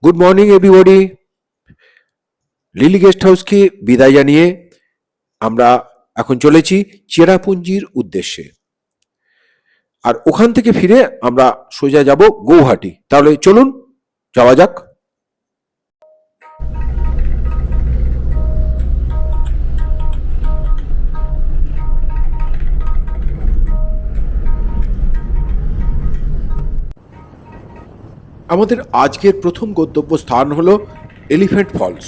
Good morning everybody. Lily guest হাউসকে বিদায় জানিয়ে আমরা এখন চলেছি চেরাপুঞ্জির উদ্দেশ্যে, আর ওখান থেকে ফিরে আমরা সোজা যাব গৌহাটি। তাহলে চলুন যাওয়া যাক। আমাদের আজকের প্রথম গন্তব্য স্থান হলো এলিফ্যান্ট ফলস।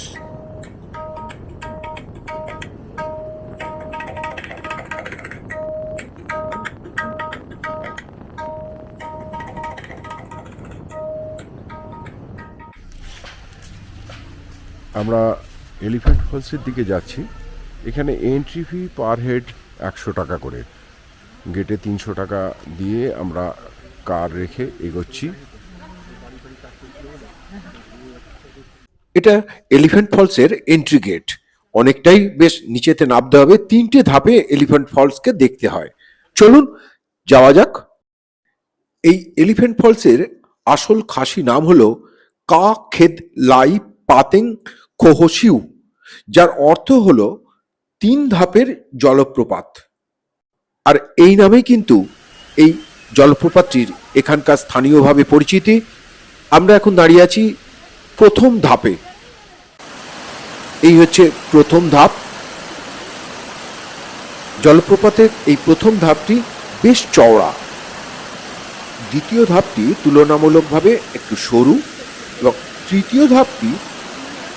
আমরা এলিফ্যান্ট ফলসের দিকে যাচ্ছি। এখানে এন্ট্রি ফি পার হেড 100 টাকা করে, গেটে 300 টাকা দিয়ে আমরা কার রেখে এগোচ্ছি। এটা এলিফ্যান্ট ফলসের এন্ট্রি গেট। অনেকটাই বেশ নিচেতে নামতে হবে, 3টে ধাপে এলিফ্যান্ট ফলসকে দেখতে হয়। চলুন যাওয়া যাক। এই এলিফ্যান্ট ফলসের আসল খাসি নাম হলো কা খেদ লাই পাতেং খোহসিউ, যার অর্থ হলো 3 ধাপের জলপ্রপাত। আর এই নামেই কিন্তু এই জলপ্রপাতটির এখানকার স্থানীয়ভাবে পরিচিতি। আমরা এখন দাঁড়িয়ে আছি প্রথম ধাপে। এই হচ্ছে প্রথম ধাপ। জলপ্রপাতের এই প্রথম ধাপটি বেশ চওড়া। দ্বিতীয় ধাপটি তুলনামূলকভাবে একটু সরু, এবং তৃতীয় ধাপটি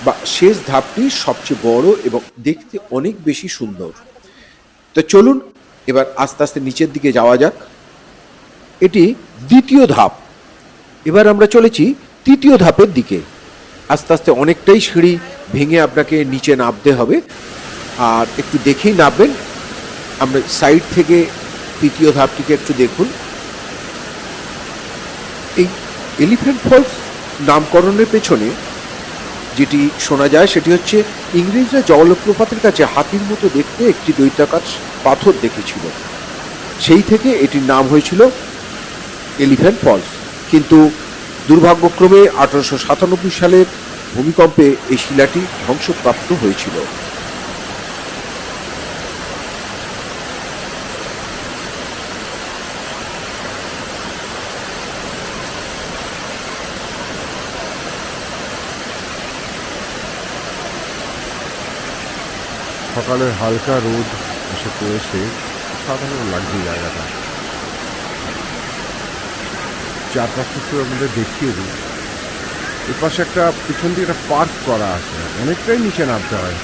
বা শেষ ধাপটি সবচেয়ে বড় এবং দেখতে অনেক বেশি সুন্দর। তো চলুন এবার আস্তে আস্তে নিচের দিকে যাওয়া যাক। এটি দ্বিতীয় ধাপ। এবার আমরা চলেছি তৃতীয় ধাপের দিকে। আস্তে আস্তে অনেকটাই সিঁড়ি ভেঙে আপনাকে নিচে নামতে হবে, আর একটু দেখেই নামবেন। আমরা সাইড থেকে তৃতীয় ধাপটিকে একটু দেখুন। এই এলিফ্যান্ট ফলস নামকরণের পেছনে যেটি শোনা যায় সেটি হচ্ছে ইংরেজরা জলপ্রপাতের কাছে হাতির মতো দেখতে একটি দৈত্যাকার পাথর দেখেছিল, সেই থেকে এটির নাম হয়েছিল এলিফ্যান্ট ফলস। কিন্তু দুর্ভাগ্যক্রমে 1897 সালের ভূমিকম্পে এই শিলাটি ধ্বংসপ্রাপ্ত হয়েছিল। সকালের হালকা রোদ এসে পড়েছে, সাধারণ লাগছে জায়গাটা। চারপাশটা একটু আমাদের দেখিয়ে দিই। এর পাশে একটা পিছন দিয়ে একটা পার্ক করা আছে, অনেকটাই নিচে নামতে হয়।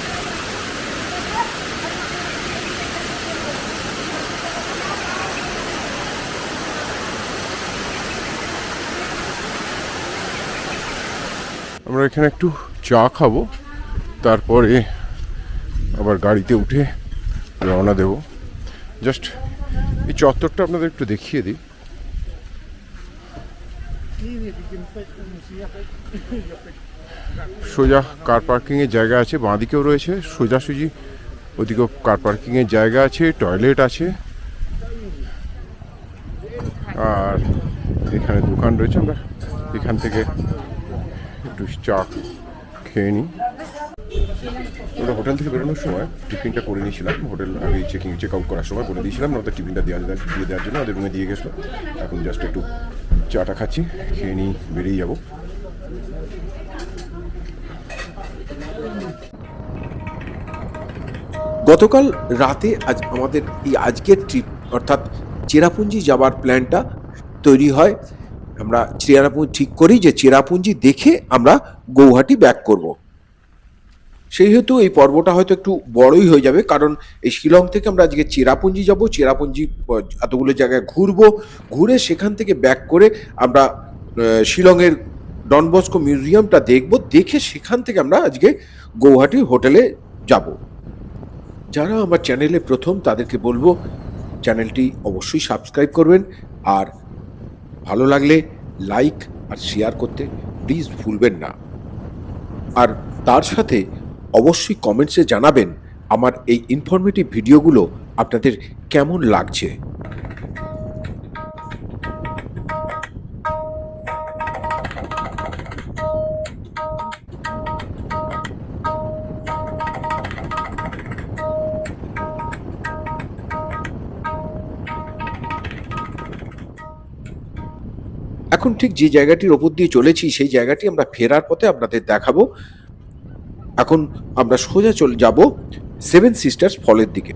আমরা এখানে একটু চা খাবো, তারপরে আবার গাড়িতে উঠে রওনা দেব। জাস্ট এই চত্বরটা আপনাদের একটু দেখিয়ে দিই। সোজা কার পার্কিংয়ের জায়গা আছে, বাঁদিকেও রয়েছে সোজাসুজি, ওদিকেও কার পার্কিংয়ের জায়গা আছে, টয়লেট আছে, আর এখানে দোকান রয়েছে। আমরা এখান থেকে একটু চা খেয়ে নিই। আমরা হোটেল থেকে বেরোনোর সময় টিফিনটা করে নিয়েছিলাম। হোটেল আগে চেক আউট করার সময় বলে দিয়েছিলাম ওদের টিফিনটা দিয়ে দেওয়ার জন্য, ওদের রুমে দিয়ে গেছিলো। এখন জাস্ট একটু চাটা খাচ্ছি, খেয়ে নিয়ে বেরিয়ে যাব। গতকাল রাতে আমাদের এই আজকের ট্রিপ অর্থাৎ চেরাপুঞ্জি যাবার প্ল্যানটা তৈরি হয়। আমরা চেরাপুঞ্জি ঠিক করি যে চেরাপুঞ্জি দেখে আমরা গৌহাটি ব্যাক করব। সেই হেতু এই পর্বটা হয়তো একটু বড়ই হয়ে যাবে, কারণ এই শিলং থেকে আমরা আজকে চেরাপুঞ্জি যাব। চেরাপুঞ্জি এতগুলো জায়গায় ঘুরবো, ঘুরে সেখান থেকে ব্যাক করে আমরা শিলংয়ের ডন বস্কো মিউজিয়ামটা দেখব, দেখে সেখান থেকে আমরা আজকে গৌহাটি হোটেলে যাব। যারা আমার চ্যানেলে প্রথম তাদেরকে বলবো চ্যানেলটি অবশ্যই সাবস্ক্রাইব করবেন, আর ভালো লাগলে লাইক আর শেয়ার করতে প্লিজ ভুলবেন না। আর তার সাথে অবশ্যই কমেন্টসে জানাবেন আমার এই ইনফরমেটিভ ভিডিওগুলো আপনাদের কেমন লাগছে। এখন ঠিক যে জায়গাটির ওপর দিয়ে চলেছি সেই জায়গাটি আমরা ফেরার পথে আপনাদের দেখাবো। এখন আমরা সোজা চলে যাব সেভেন সিস্টার্স ফলের দিকে।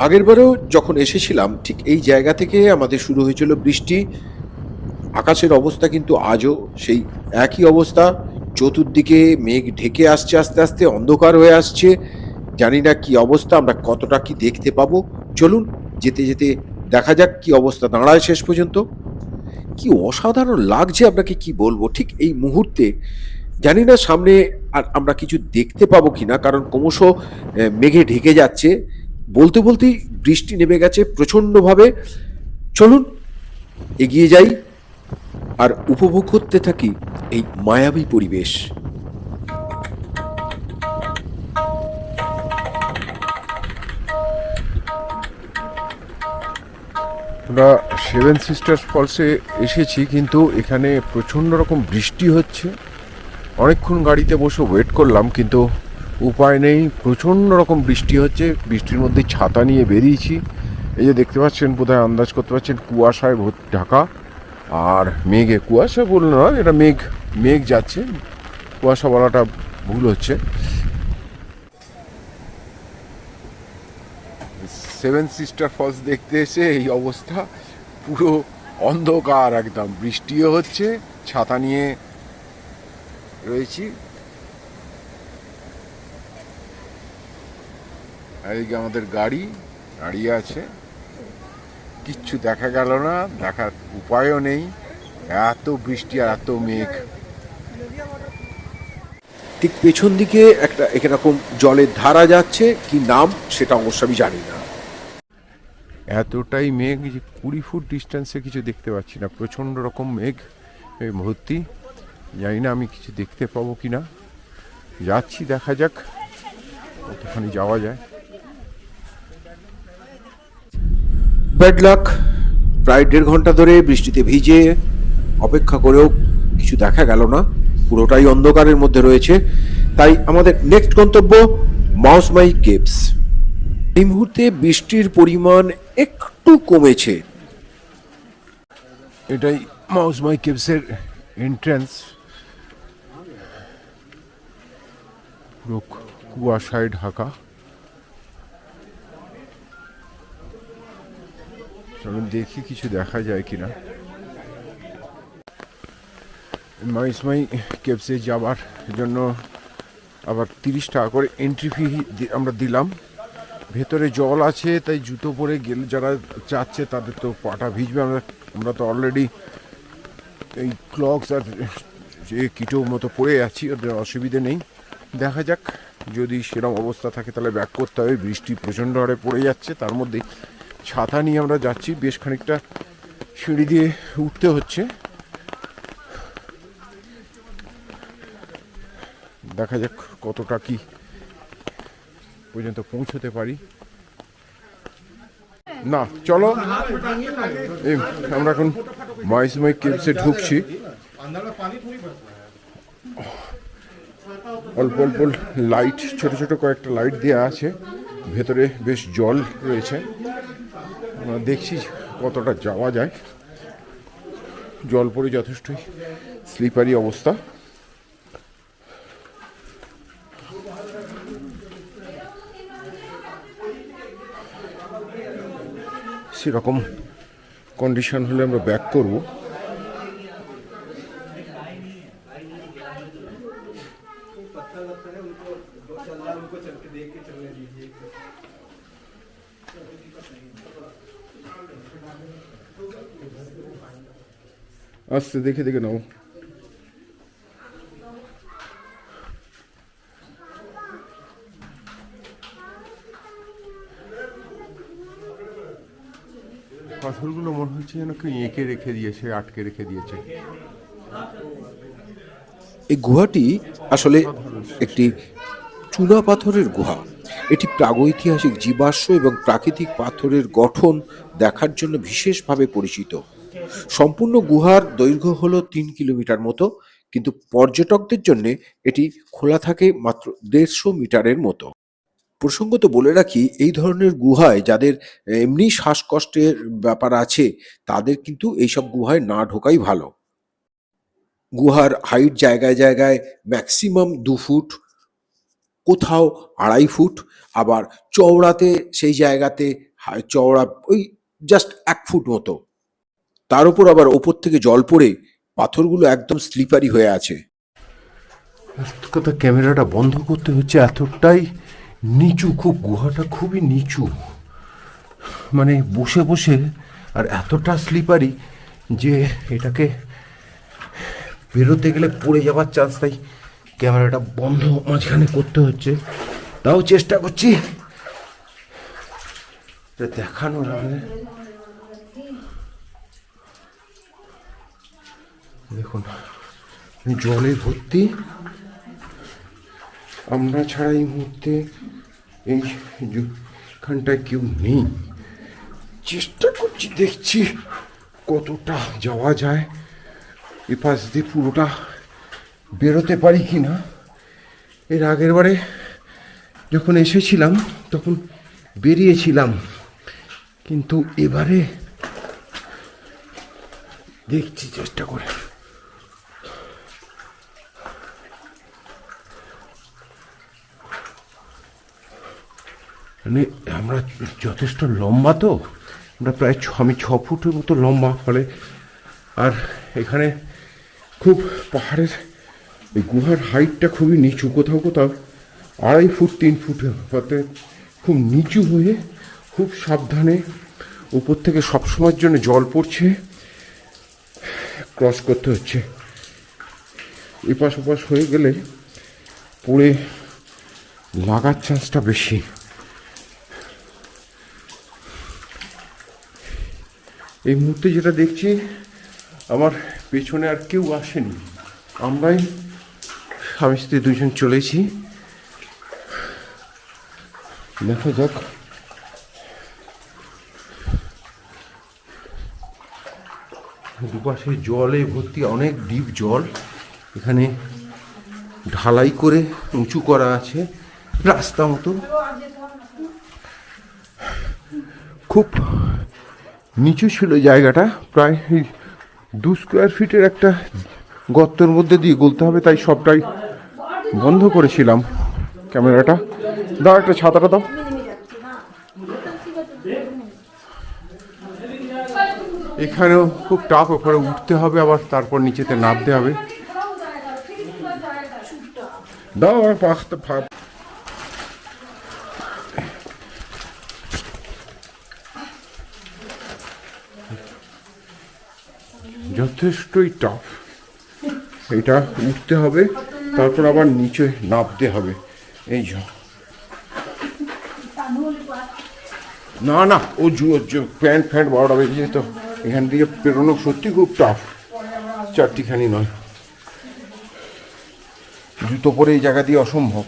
আগেরবারেও যখন এসেছিলাম ঠিক এই জায়গা থেকে আমাদের শুরু হয়েছিল বৃষ্টি। আকাশের অবস্থা কিন্তু আজও সেই একই অবস্থা, চতুর্দিকে মেঘ ঢেকে আসছে, আস্তে আস্তে অন্ধকার হয়ে আসছে। জানি না কি অবস্থা, আমরা কতটা কি দেখতে পাবো। চলুন যেতে যেতে দেখা যাক কি অবস্থা দাঁড়ায় শেষ পর্যন্ত। কি অসাধারণ লাগছে, আপনাকে কি বলবো ঠিক এই মুহূর্তে। জানি না সামনে আর আমরা কিছু দেখতে পাবো কিনা, কারণ ক্রমশ মেঘে ঢেকে যাচ্ছে। বলতে বলতেই বৃষ্টি নেমে গেছে প্রচণ্ডভাবে। চলুন এগিয়ে যাই আর উপভোগ করতে থাকি এই মায়াবী পরিবেশ। আমরা সেভেন সিস্টার্স ফলসে এসেছি, কিন্তু এখানে প্রচণ্ড রকম বৃষ্টি হচ্ছে। অনেকক্ষণ গাড়িতে বসে ওয়েট করলাম, কিন্তু উপায় নেই, প্রচণ্ড রকম বৃষ্টি হচ্ছে। বৃষ্টির মধ্যে ছাতা নিয়ে বেরিয়েছি। এই যে দেখতে পাচ্ছেন, বোধহয় আন্দাজ করতে পারছেন, কুয়াশায় ঢাকা। আর মেঘে, কুয়াশা বললো না, এটা মেঘ মেঘ যাচ্ছে, কুয়াশা বলাটা ভুল হচ্ছে। সেভেন সিস্টার ফলস দেখতে এসে এই অবস্থা, পুরো অন্ধকার একদম, বৃষ্টিও হচ্ছে, ছাতা নিয়ে রয়েছি। আর এই যে আমাদের গাড়ি দাঁড়িয়ে আছে, কিচ্ছু দেখা গেল না, দেখার উপায়ও নেই, এত বৃষ্টি আর এত মেঘ। ঠিক পেছন দিকে একটা এরকম জলের ধারা যাচ্ছে, কি নাম সেটা অবশ্য আমি জানি না। এতটাই মেঘ যে 20 ফুট ডিস্টেন্সে কিছু দেখতে পাচ্ছি না, প্রচণ্ড রকম মেঘ ভর্তি। জানি না আমি কিছু দেখতে পাবো কি না, যাচ্ছি, দেখা যাক কতখানি যাওয়া যায়। ব্যাড লাক, প্রায় 1.5 ঘন্টা ধরে বৃষ্টিতে ভিজে অপেক্ষা করেও কিছু দেখা গেল না, পুরোটাই অন্ধকারের মধ্যে রয়েছে। তাই আমাদের নেক্সট গন্তব্য মাউসমাই কেভস। এই মুহূর্তে বৃষ্টির পরিমাণ একটু কমেছে। এটাই মাউসমাই কেভসের এন্ট্রান্স। পুরো কুয়াশায় ঢাকা। চলুন দেখি কিছু দেখা যায় কিনা। মাউসমাই কেভসে যাবার জন্য আবার 30 টাকা করে এন্ট্রি ফি আমরা দিলাম। ভেতরে জল আছে, তাই জুতো পরে গেলে যারা চাচ্ছে তাদের তো পাটা ভিজবে। আমরা তো অলরেডি এই ক্লগস আর যে কিটো মতো পড়ে আছি, ওদের অসুবিধে নেই। দেখা যাক, যদি সেরকম অবস্থা থাকে তাহলে ব্যাক করতে হবে। বৃষ্টি প্রচণ্ড হারে পড়ে যাচ্ছে, তার মধ্যে ছাতা নিয়ে আমরা যাচ্ছি, বেশ খানিকটা সিঁড়ি দিয়ে উঠতে হচ্ছে। দেখা যাক কতটা কি পর্যন্ত পৌঁছতে পারি। না চলো, আমরা এখন মাউসমাই কেভসে ঢুকছি। অল্প অল্প লাইট, ছোট ছোট কয়েকটা লাইট দেওয়া আছে, ভেতরে বেশ জল রয়েছে। আমরা দেখছি কতটা যাওয়া যায়। জল পড়ে যথেষ্টই স্লিপারি অবস্থা। সেরকম কন্ডিশন হলে আমরা ব্যাক করব। আস্তে দেখে দেখে নাও। পাথরগুলো মনে হচ্ছে যেন কেউ এঁকে রেখে দিয়েছে, আটকে রেখে দিয়েছে। এই গুহাটি আসলে একটি চুনা পাথরের গুহা। এটি প্রাগৈতিহাসিক জীবাশ্ম এবং প্রাকৃতিক পাথরের গঠন দেখার জন্য বিশেষভাবে পরিচিত। সম্পূর্ণ গুহার দৈর্ঘ্য হলো 3 কিলোমিটার মতো, কিন্তু পর্যটকদের জন্য এটি খোলা থাকে মাত্র 150 মিটারের মতো। প্রসঙ্গত বলে রাখি, এই ধরনের গুহায় যাদের এমনি শ্বাসকষ্টের ব্যাপার আছে তাদের কিন্তু এইসব গুহায় না ঢোকাই ভালো। গুহার হাইট জায়গায় জায়গায় ম্যাক্সিমাম 2 ফুট, কোথাও 2.5 ফুট, আবার চওড়াতে সেই জায়গাতে চওড়া ওই জাস্ট 1 ফুট মতো। তার উপর আবার ওপর থেকে জল পড়ে পাথরগুলো একদম স্লিপারি হয়ে আছে। কথা ক্যামেরাটা বন্ধ করতে হচ্ছে, এতটাই নিচু, খুব গুহাটা খুবই নিচু, মানে বসে বসে আর এতটা স্লিপারি যে এটাকে বেরোতে গেলে পড়ে যাওয়ার চান্স, তাই ক্যামেরাটা বন্ধ মাঝখানে করতে হচ্ছে। তাও চেষ্টা করছি দেখানোর। আমাদের দেখুন জলে ভর্তি, আমরা ছাড়া এই মুহূর্তে এইখানটায় কেউ নেই। চেষ্টা করছি, দেখছি কতটা যাওয়া যায়, এপাশ দিয়ে পুরোটা বেরোতে পারি কি না। এর আগের বারে যখন এসেছিলাম তখন বেরিয়েছিলাম, কিন্তু এবারে দেখছি চেষ্টা করে। মানে আমরা যথেষ্ট লম্বা, তো আমরা প্রায় আমি 6 ফুটের মতো লম্বা, ফলে আর এখানে খুব পাহাড়ের এই গুহার হাইটটা খুবই নিচু, কোথাও কোথাও 2.5 ফুট 3 ফুট, হতে খুব নিচু হয়ে খুব সাবধানে উপর থেকে সবসময়ের জন্য জল পড়ছে, ক্রস করতে হচ্ছে। এপাশ ওপাশ হয়ে গেলে পড়ে লাগার চান্সটা বেশি। এই মুহূর্তে যেটা দেখছি, আমার পেছনে আর কেউ আসেনি, আমরাই স্বামী স্ত্রী 2জন চলেছি। দেখা যাক। দুপাশে জলে ভর্তি, অনেক ডিপ জল, এখানে ঢালাই করে উঁচু করা আছে রাস্তা মতো, খুব নিচু ছিল জায়গাটা। প্রায় 2 স্কোয়ার ফিটের একটা গর্তের মধ্যে দিয়ে গলতে হবে, তাই সবটাই বন্ধ করেছিলাম ক্যামেরাটা। দাও একটা ছাতাটা দাও। এখানেও খুব টাফ, ওপরে উঠতে হবে, আবার তারপর নিচেতে নামতে হবে। দাও আর যথেষ্টই টাফ, এটা উঠতে হবে, তারপর আবার নিচে নামতে হবে। এই না না, ও প্যান্ট ফ্যান্ট 12টা বেজে যেত, এখান থেকে পেরোনো সত্যি খুব টাফ, চারটিখানি নয়। জুতো পরে এই জায়গা দিয়ে অসম্ভব,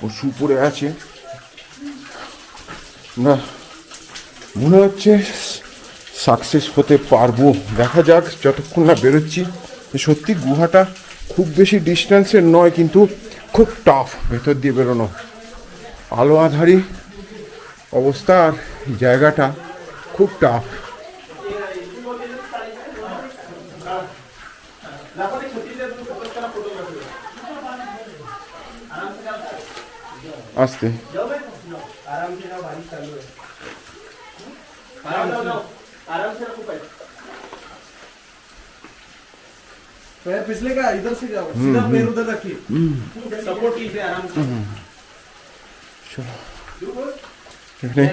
ও শু পরে আছে না। মনে হচ্ছে সাকসেস হতে পারবো, দেখা যাক যতক্ষণ না বেরোচ্ছি। সত্যি গুহাটা খুব বেশি ডিস্টেন্সের নয়, কিন্তু খুব টাফ ভেতর দিয়ে বেরোনো, আলো আধারি অবস্থা, আর জায়গাটা খুব টাফ। আস্তে पैर फिसलेगा, इधर से जाओ, सीधा पैर उधर रखिए, सपोर्ट कीजिए आराम से। এখানে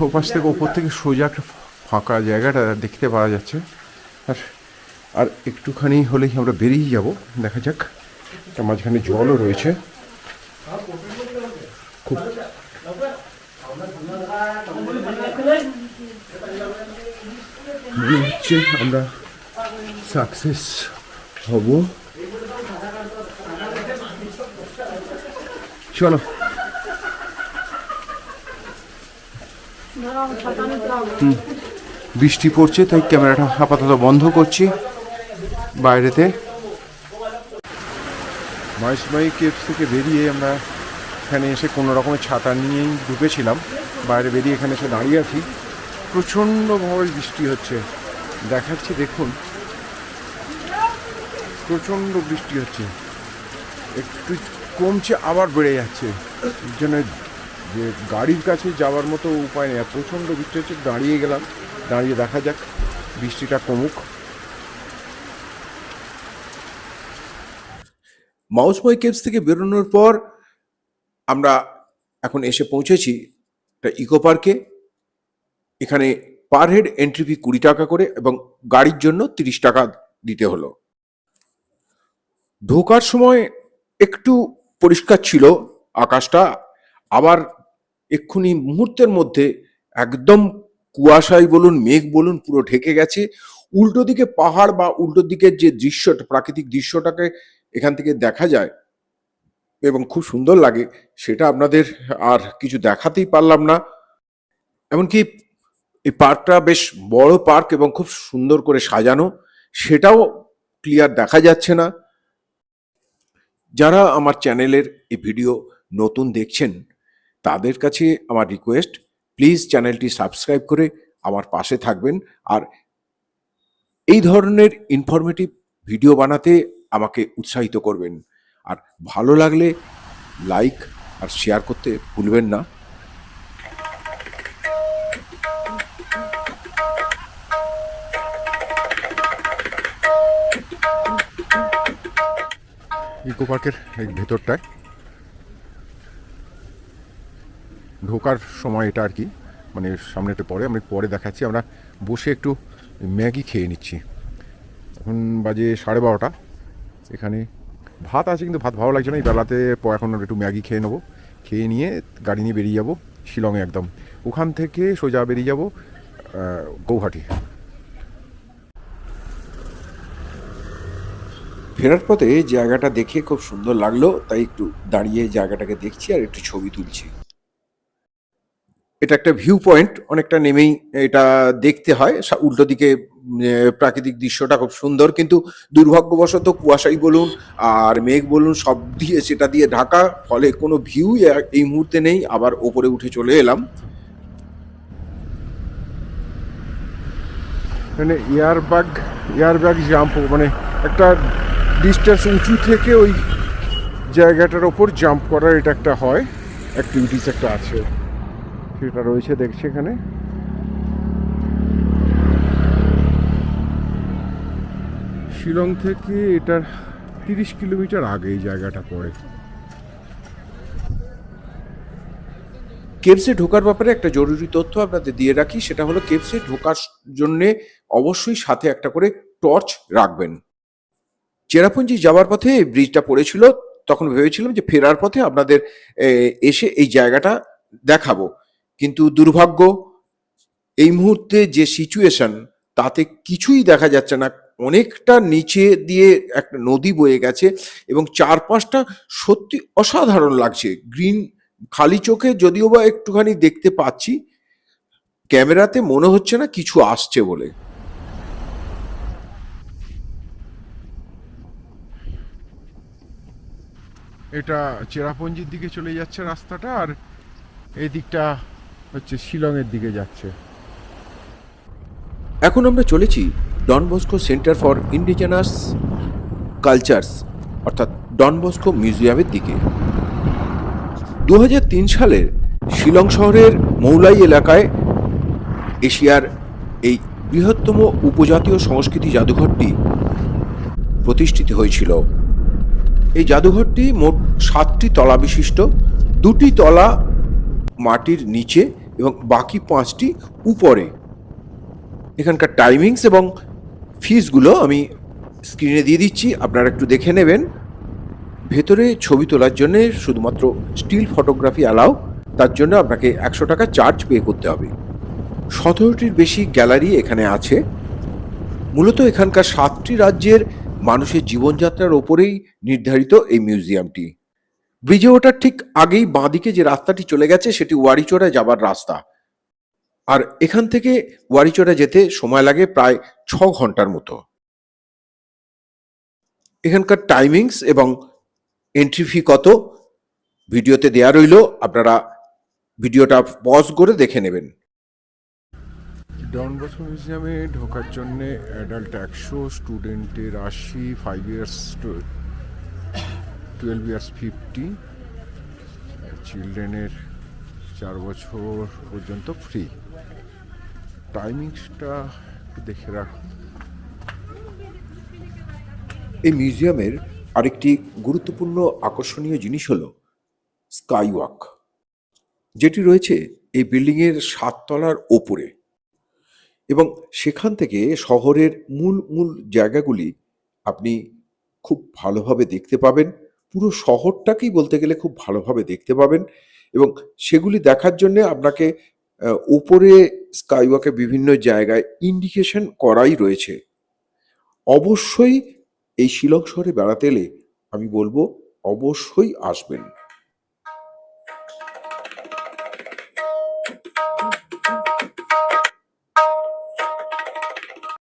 ওপাশ থেকে ওপর থেকে সোজা একটা ফাঁকা জায়গাটা দেখতে পাওয়া যাচ্ছে, আর আর একটুখানি হলেই আমরা বেরিয়ে যাব। দেখা যাক, মাঝখানে জলও রয়েছে, খুব মনে হচ্ছে আমরা সাকসেস হব। চলো। বৃষ্টি পড়ছে, তাই ক্যামেরাটা আপাতত বন্ধ করছি বাইরেতে। মাইসমাই কেভস থেকে বেরিয়ে আমরা এখানে এসে কোনো রকমের ছাতা নিয়েই ঢুকেছিলাম, বাইরে বেরিয়ে এখানে এসে দাঁড়িয়ে আছি। প্রচণ্ডভাবে বৃষ্টি হচ্ছে, দেখাচ্ছি দেখুন, প্রচণ্ড বৃষ্টি হচ্ছে, একটু কমছে আবার বেড়ে যাচ্ছে। এর জন্য যে গাড়ির কাছে যাওয়ার মতো উপায় নেই, প্রচণ্ড বৃষ্টি হচ্ছে। দাঁড়িয়ে গেলাম, দাঁড়িয়ে দেখা যাক বৃষ্টিটা কমুক। মাউসময় কেভস থেকে বেরোনোর পর আমরা এখন এসে পৌঁছেছি একটা ইকো পার্কে। এখানে পার হেড এন্ট্রি ফি 20 টাকা করে এবং গাড়ির জন্য 30 টাকা দিতে হলো। ঢোকার সময় একটু পরিষ্কার ছিল আকাশটা, আবার এক্ষুনি মুহূর্তের মধ্যে একদম কুয়াশায় বলুন মেঘ বলুন পুরো ঢেকে গেছে। উল্টো দিকে পাহাড় বা উল্টো দিকের যে দৃশ্যটা, প্রাকৃতিক দৃশ্যটাকে এখান থেকে দেখা যায় এবং খুব সুন্দর লাগে, সেটা আপনাদের আর কিছু দেখাতেই পারলাম না। এমনকি এই পার্কটা বেশ বড় পার্ক এবং খুব সুন্দর করে সাজানো, সেটাও ক্লিয়ার দেখা যাচ্ছে না। যারা আমার চ্যানেলের এই ভিডিও নতুন দেখছেন তাদের কাছে আমার রিকোয়েস্ট, প্লিজ চ্যানেলটি সাবস্ক্রাইব করে আমার পাশে থাকবেন, আর এই ধরনের ইনফরমেটিভ ভিডিও বানাতে আমাকে উৎসাহিত করবেন। আর ভালো লাগলে লাইক আর শেয়ার করতে ভুলবেন না। ইকো পার্কের এই ভেতরটায় ঢোকার সময় এটা আর কি, মানে সামনেটা পরে আমি পরে দেখাচ্ছি। আমরা বসে একটু ম্যাগি খেয়ে নিচ্ছি। এখন বাজে 12:30। এখানে ভাত আছে কিন্তু ভাত ভালো লাগছে না এই বেলাতে। এখন একটু ম্যাগি খেয়ে নেবো, খেয়ে নিয়ে গাড়ি নিয়ে বেরিয়ে যাব শিলংয়ে একদম। ওখান থেকে সোজা বেরিয়ে যাব গৌহাটি। ফেরার পথে জায়গাটা দেখে খুব সুন্দর লাগলো, তাই একটু দাঁড়িয়ে জায়গাটাকে দেখছি আর একটু ছবি তুলছি। এটা একটা ভিউ পয়েন্ট, অনেকটা নেমেই এটা দেখতে হয়। উল্টো দিকে প্রাকৃতিক দৃশ্যটা খুব সুন্দর, কিন্তু দুর্ভাগ্যবশত কুয়াশাই বলুন আর মেঘ বলুন সব দিয়ে সেটা দিয়ে ঢাকা, ফলে কোনো ভিউ এই মুহূর্তে নেই। আবার ওপরে উঠে চলে এলাম। মানে এয়ারব্যাগ জাম্প, মানে একটা ডিস্টেন্স উঁচু থেকে ওই জায়গাটার ওপর জাম্প করার এটা একটা হয়, অ্যাক্টিভিটিস একটা আছে, সেটা রয়েছে দেখছি এখানে। শিলং থেকে এটার 30 কিলোমিটার আগে এই জায়গাটা পড়ে। কেভসে ঢোকার ব্যাপারে একটা জরুরি তথ্য আপনাদের দিয়ে রাখি, সেটা হলো কেভসে ঢোকার জন্যে অবশ্যই সাথে একটা করে টর্চ রাখবেন। চেরাপুঞ্জি যাওয়ার পথে এই ব্রিজটা পড়েছিল, তখন ভেবেছিলাম যে ফেরার পথে আপনাদের এসে এই জায়গাটা দেখাবো, কিন্তু দুর্ভাগ্য এই মুহূর্তে যে সিচুয়েশন তাতে কিছুই দেখা যাচ্ছে না। অনেকটা নিচে দিয়ে একটা নদী বয়ে গেছে এবং চারপাশটা সত্যি অসাধারণ লাগছে। গ্রিন, খালি চোখে যদিও বা একটুখানি দেখতে পাচ্ছি, ক্যামেরাতে মনে হচ্ছে না কিছু আসছে বলে। এটা চেরাপুঞ্জির দিকে চলে যাচ্ছে রাস্তাটা, আর এই দিকটা হচ্ছে শিলংয়ের দিকে যাচ্ছে। এখন আমরা চলেছি Don Bosco centre for indigenous cultures অর্থাৎ ডন বস্কো মিউজিয়ামের দিকে। 2003 সালের শিলং শহরের মৌলাই এলাকায় এশিয়ার এই বৃহত্তম উপজাতীয় সংস্কৃতি জাদুঘরটি প্রতিষ্ঠিত হয়েছিল। এই জাদুঘরটি মোট 7টি তলা বিশিষ্ট, 2টি তলা মাটির নিচে এবং বাকি 5টি উপরে। এখানকার টাইমিংস এবং ফিসগুলো আমি স্ক্রিনে দিয়ে দিচ্ছি, আপনারা একটু দেখে নেবেন। ভেতরে ছবি তোলার জন্য শুধুমাত্র স্টিল ফটোগ্রাফি অ্যালাউ, তার জন্য আপনাকে 100 টাকা চার্জ পে করতে হবে। 17টির বেশি গ্যালারি এখানে আছে। মূলত এখানকার 7টি রাজ্যের মানুষের জীবনযাত্রার ওপরেই নির্ধারিত এই মিউজিয়ামটি। ব্রিজে ওঠার ঠিক আগেই বাঁদিকে যে রাস্তাটি চলে গেছে সেটি ওয়ারিচোরা যাবার রাস্তা, আর এখান থেকে ওয়ারিচোরা যেতে সময় লাগে প্রায় 6 ঘন্টার মতো। এখানকার টাইমিংস এবং এন্ট্রি ফি কত ভিডিওতে দেয়া রইল, আপনারা ভিডিওটা পজ করে দেখে নেবেন। ডন বসকো মিউজিয়ামে ঢোকার জন্যে অ্যাডাল্ট 100, স্টুডেন্টের 80, 5 ইয়ার্স টু 12 ইয়ার্স 50, চিলড্রেনের 4 বছর পর্যন্ত ফ্রি। টাইমিংসটা একটু দেখে রাখুন। এই মিউজিয়ামের আরেকটি গুরুত্বপূর্ণ আকর্ষণীয় জিনিস হলো স্কাই ওয়াক, যেটি রয়েছে এই বিল্ডিংয়ের 7 তলার ওপরে, এবং সেখান থেকে শহরের মূল মূল জায়গাগুলি আপনি খুব ভালোভাবে দেখতে পাবেন। পুরো শহরটাকেই বলতে গেলে খুব ভালোভাবে দেখতে পাবেন, এবং সেগুলি দেখার জন্য আপনাকে উপরে স্কাইওয়াকে বিভিন্ন জায়গায় ইন্ডিকেশন করাই রয়েছে। অবশ্যই এই শিলং শহরে বেড়াতে এলে আমি বলবো অবশ্যই আসবেন।